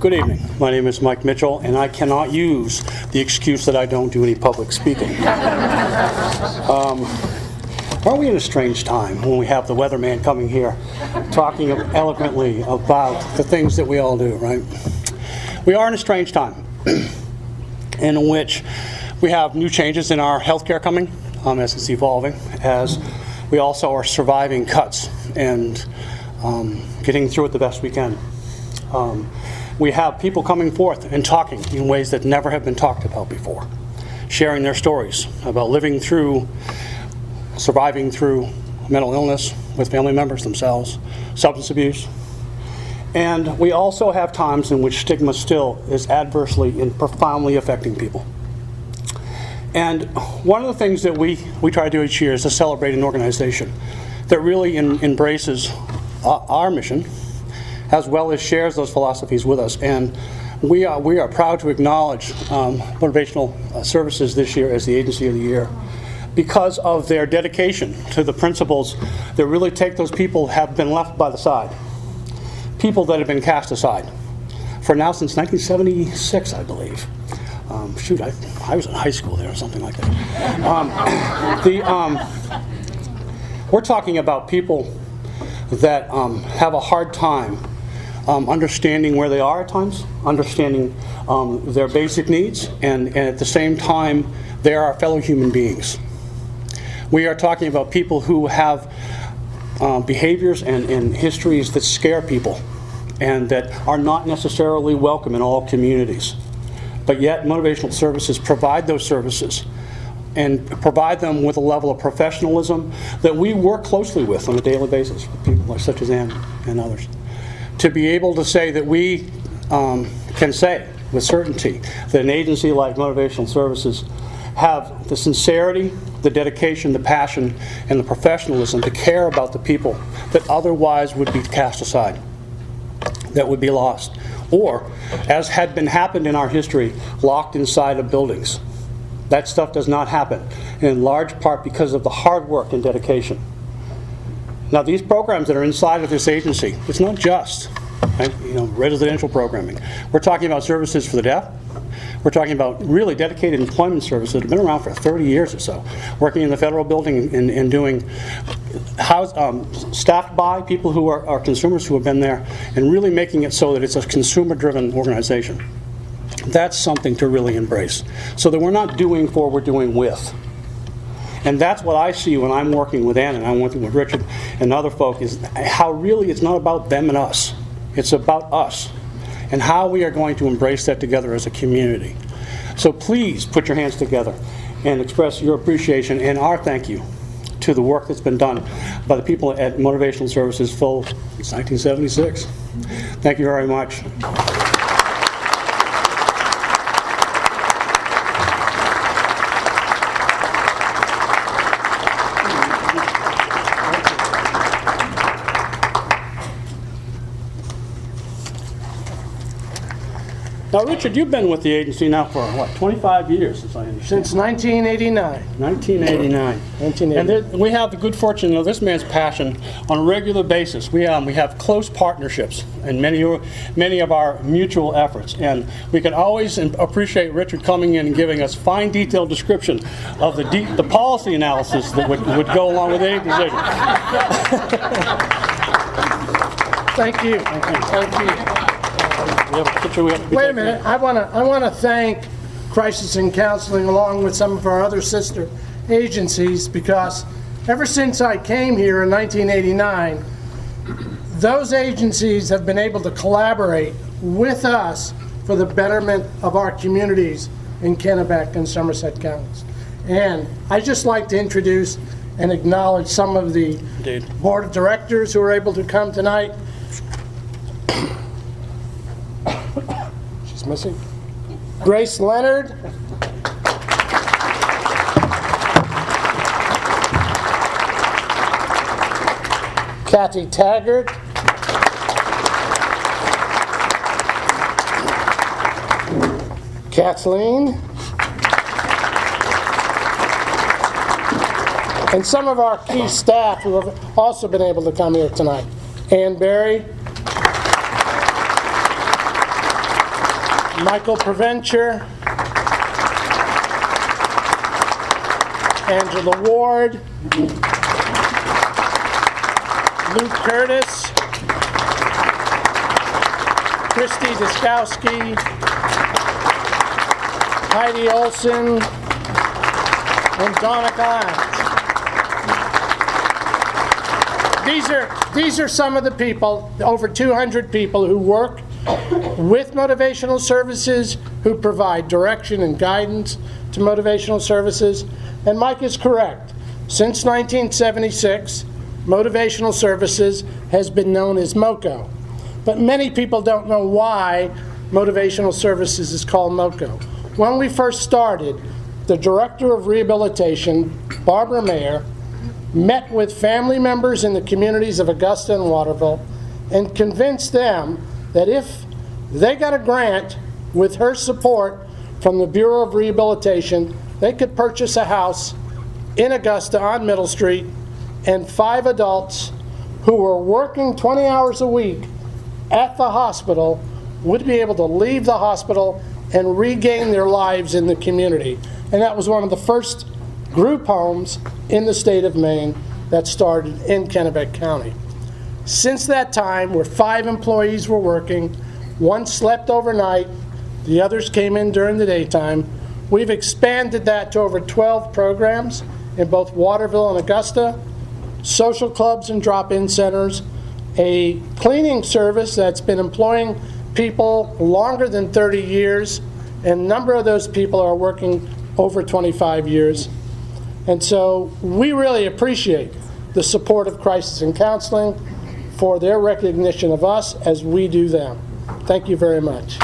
Good evening. My name is Mike Mitchell, and I cannot use the excuse that I don't do any public speaking. Are we in a strange time when we have the weatherman coming here talking eloquently about the things that we all do, right? We are in a strange time in which we have new changes in our healthcare coming as it's evolving, as we also are surviving cuts and getting through it the best we can. We have people coming forth and talking in ways that never have been talked about before, sharing their stories about living through, surviving through mental illness with family members themselves, substance abuse. And we also have times in which stigma still is adversely and profoundly affecting people. And one of the things that we try to do each year is to celebrate an organization that really embraces our mission, as well as shares those philosophies with us. And we are proud to acknowledge Motivational Services this year as the Agency of the Year because of their dedication to the principles that really take those people who have been left by the side, people that have been cast aside for now since 1976, I believe. I was in high school there or something like that. We're talking about people that have a hard time understanding where they are at times, understanding their basic needs, and at the same time, they are our fellow human beings. We are talking about people who have behaviors and histories that scare people and that are not necessarily welcome in all communities. But yet, Motivational Services provide those services and provide them with a level of professionalism that we work closely with on a daily basis with people such as Ann and others. To be able to say that we can say with certainty that an agency like Motivational Services have the sincerity, the dedication, the passion, and the professionalism to care about the people that otherwise would be cast aside, that would be lost, or, as had been happened in our history, locked inside of buildings. That stuff does not happen, in large part because of the hard work and dedication. Now, these programs that are inside of this agency, it's not just residential programming. We're talking about services for the deaf. We're talking about really dedicated employment services that have been around for 30 years or so, working in the federal building and doing staffed by people who are consumers who have been there, and really making it so that it's a consumer-driven organization. That's something to really embrace, so that we're not doing for, we're doing with. And that's what I see when I'm working with Ann and I'm working with Richard and other folk, is how really it's not about them and us. It's about us and how we are going to embrace that together as a community. So please put your hands together and express your appreciation and our thank you to the work that's been done by the people at Motivational Services since 1976. Thank you very much. Now, Richard, you've been with the agency now for, 25 years, as I understand? Since 1989. 1989. And we have the good fortune of this man's passion on a regular basis. We have close partnerships and many of our mutual efforts. And we can always appreciate Richard coming in and giving us fine, detailed description of the policy analysis that would go along with any decision. Thank you. Thank you. Wait a minute. I want to thank Crisis and Counseling along with some of our other sister agencies, because ever since I came here in 1989, those agencies have been able to collaborate with us for the betterment of our communities in Kennebec and Somerset counties. And I'd just like to introduce and acknowledge some of the board of directors who are able to come tonight. She's missing. Grace Leonard. Kathy Taggart. Kathleen. And some of our key staff who have also been able to come here tonight. Ann Berry. Michael Preventure, Angela Ward, Luke Curtis, Christy Diskowski, Heidi Olson, and Donna Glantz. These are some of the people, over 200 people who work with motivational services, who provide direction and guidance to motivational services. And Mike is correct. Since 1976, motivational services has been known as MoCo. But many people don't know why motivational services is called MoCo. When we first started, the director of rehabilitation, Barbara Mayer, met with family members in the communities of Augusta and Waterville and convinced them that if they got a grant with her support from the Bureau of Rehabilitation, they could purchase a house in Augusta on Middle Street, and 5 adults who were working 20 hours a week at the hospital would be able to leave the hospital and regain their lives in the community. And that was one of the first group homes in the state of Maine that started in Kennebec County. Since that time, where 5 employees were working, 1 slept overnight, the others came in during the daytime, we've expanded that to over 12 programs in both Waterville and Augusta, social clubs and drop-in centers, a cleaning service that's been employing people longer than 30 years, and a number of those people are working over 25 years. And so we really appreciate the support of Crisis and Counseling for their recognition of us as we do them. Thank you very much.